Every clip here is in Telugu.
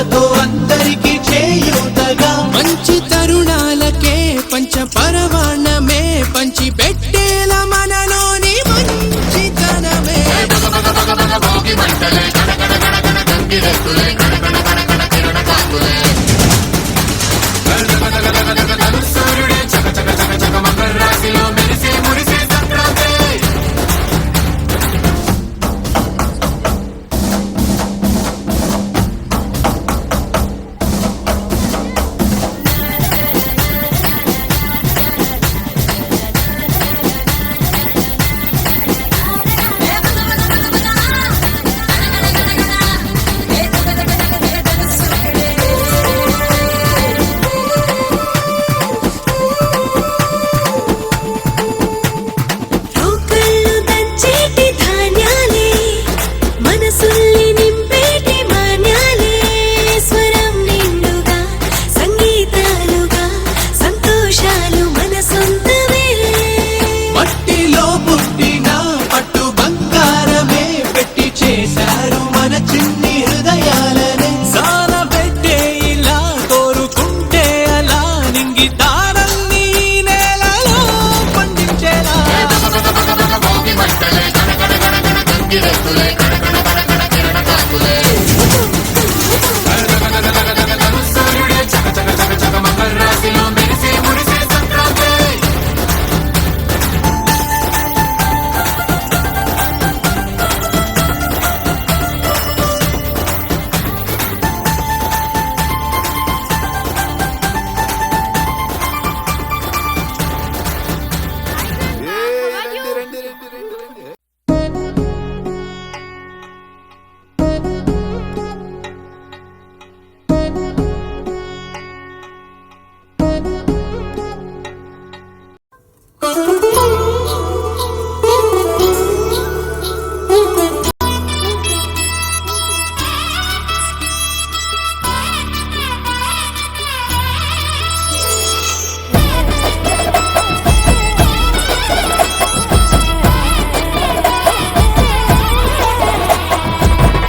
ఆశలతో అందరికీ చేయూతగా మంచి తరుణాలకే పంచ పరవాణమే పంచి పెట్టేల మనలోని మంచితనమే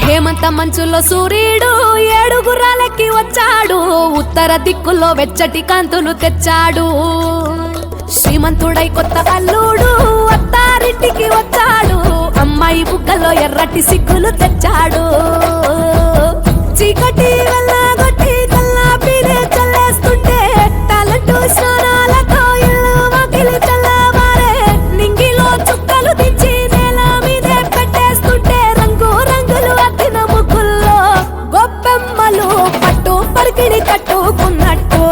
హేమంత మంచులో సూర్యుడు ఏడుగురాలకి వచ్చాడు ఉత్తర దిక్కులో వెచ్చటి కాంతులు తెచ్చాడు శ్రీమంతుడై కొత్త అల్లుడు అత్తారింటికి వచ్చాడు అమ్మాయి బుగ్గలో ఎర్రటి సిగ్గులు తెచ్చాడు చీకటి వెళ్ళగొట్టి కల్లాపిరే చల్లేస్తుంటే టాలెంట్ స్నానాలతో ఇల్లు వాకిలి చల్లవారే నింగిలో చుక్కలు దించి నేల మీదే పెట్టేస్తుంటే రంగు రంగులు అద్దిన ముగ్గుల్లో గొప్పెమ్మలు పట్టు పరికిణి కట్టుకున్నట్టు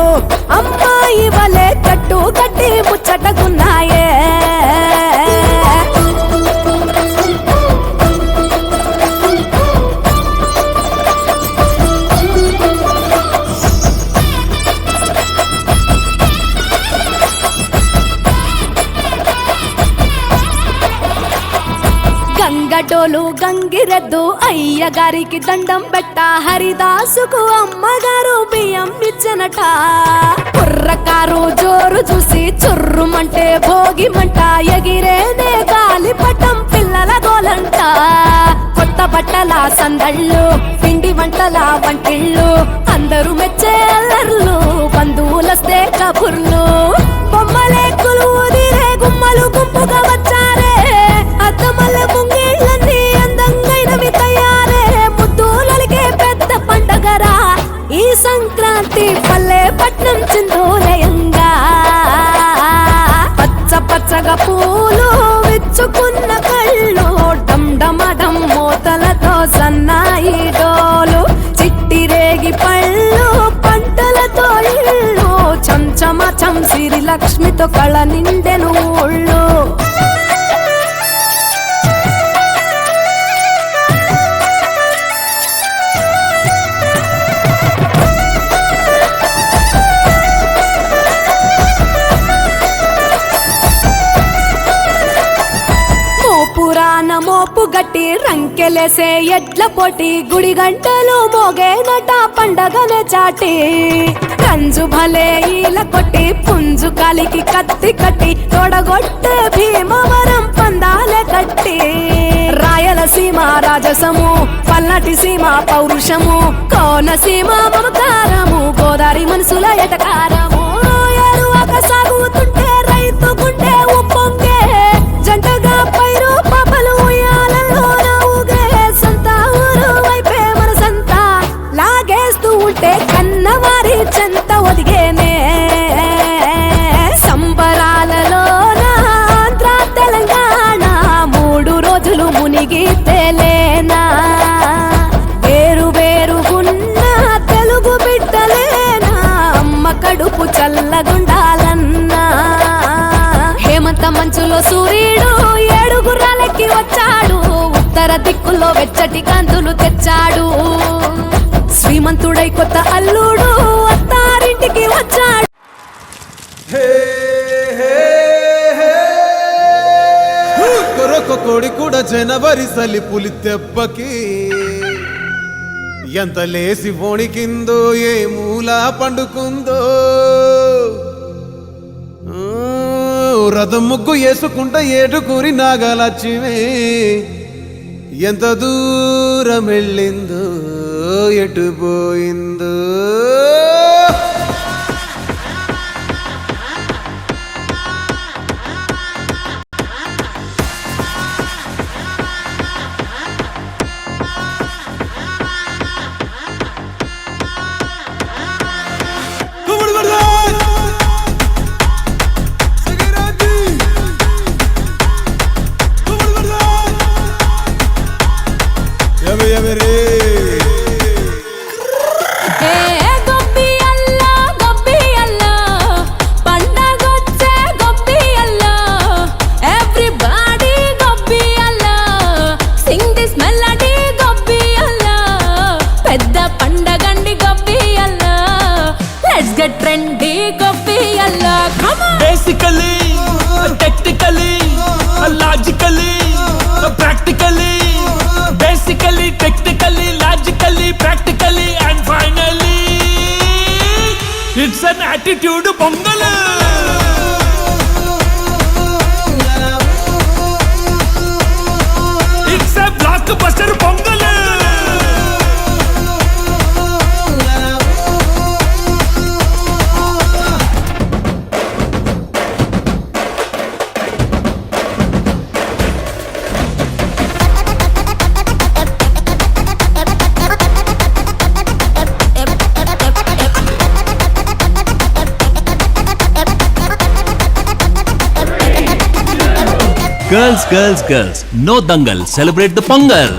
అమ్మాయి వలె కట్టు కట్టి ముచ్చటకున్నాయే గంగటోలు గంగిరెద్దు అయ్యగారికి దండం పెట్ట హరిదాసుకు అమ్మగారు బియ్యం ఇచ్చనట కుర్రకారు జోరు చూసి చుర్రుమంటే భోగిమంట ఎగిరేనే గాలిపటం పిల్లల గోలంట కొత్త బట్టల సందళ్ళు పిండి వంటల వంటిళ్ళు అందరూ మెచ్చే అల్లర్లు బంధువులస్తే కబుర్లు బొమ్మలే కొలువుదిరే గుమ్మలు గుంపుగా వచ్చారే అద్దమల్ల ముంగిళ్ళన్నీ అందంగైనవి తయారే ముద్దులకే పెద్ద పండగరా ఈ సంక్రాంతి పల్లె పట్నం చిందోలయంగా పచ్చ పచ్చగా పూలు విచ్చుకున్న కళ్ళు డమ్ మోతలతో సన్నాయి డోలు చిట్టి రేగి పళ్ళు పంటలతో ఇళ్ళు చంచమ చంసిరి లక్ష్మితో కళ నిండెను ఊళ్ళు మోపు గట్టి రంకెలేసే ఎడ్ల పోటీ గుడి గంటలు మోగేనట పండగనే చాటి కంజు భలే ఈల కొట్టి పుంజు కాలికి కత్తి కట్టి తొడగొట్టే భీమవరం పందాలే కట్టి రాయల సీమ రాజసము, పల్నాటి సీమ పౌరుషము, కోనసీమ మమకారము, గోదారి మనసుల ఎటకారము. ఎరువక సాగుతుంటే రైతు గుండె ఉప్పొంగే, జంటగా పైరు పాపలు ఉయ్యాలలో ఊగే, సంత ఊరు వైపే మనసంతా లాగేస్తూ ఉంటే కన్నవారి చెంత ఒదిగేనే. సంబరాలలో ఆంధ్ర తెలంగాణ 3 రోజులు మునిగి తేలేనా. వేరు వేరుగున్న తెలుగు బిడ్డలేనా, అమ్మ కడుపు చల్లగుండాలన్నా. హేమంత మంచులో సూర్యుడు 7 గుర్రాలెక్కి వచ్చాడు, ఉత్తర దిక్కుల్లో వెచ్చటి కాంతులు తెచ్చాడు. శ్రీమంతుడై కొత్త అల్లుడు అత్తారింటికి వచ్చాడు. కొరొక కోడి కూడా జనవరి సలి పులి తెప్పకి ఎంత లేసి వణికిందో, ఏ మూల పండుకుందో. రథం ముగ్గు వేసుకుంటా ఏడుకూరి నాగలచ్చివే ఎంత దూరం వెళ్ళిందో, ఎటు పోయిందో. Basically, technically, logically, practically. Basically, technically, logically, practically, and finally, it's an attitude pongal. It's a blockbuster pongal. Girls, girls, girls, no dangal, celebrate the Pongal.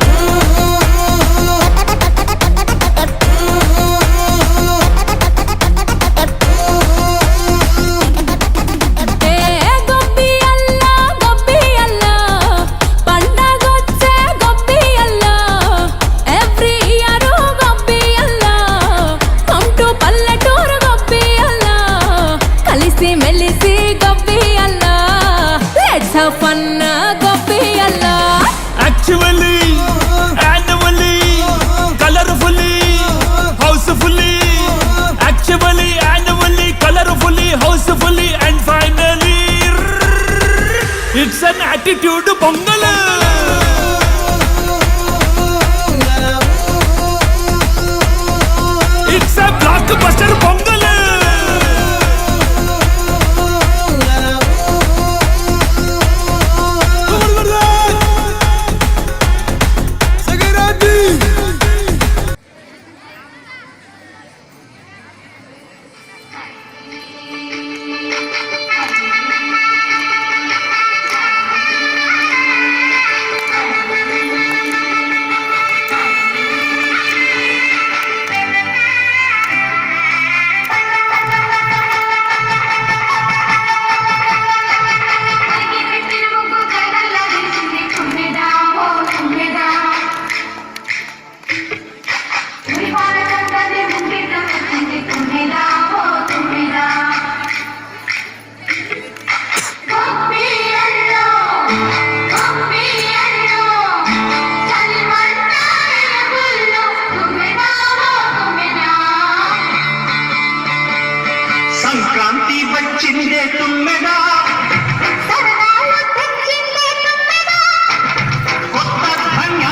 Actually, annually, colorfully, housefully. Actually, annually, colorfully, housefully, and finally, it's an attitude pongal. It's a blockbuster pongal. కొత్త ధన్య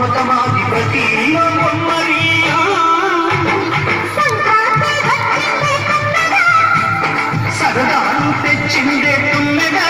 మమతమాధిపతి మరియా సరదాలు తెచ్చిందే తుమ్మెదా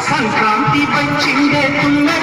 సంక్రాంతి వచ్చిందే తుమ్మె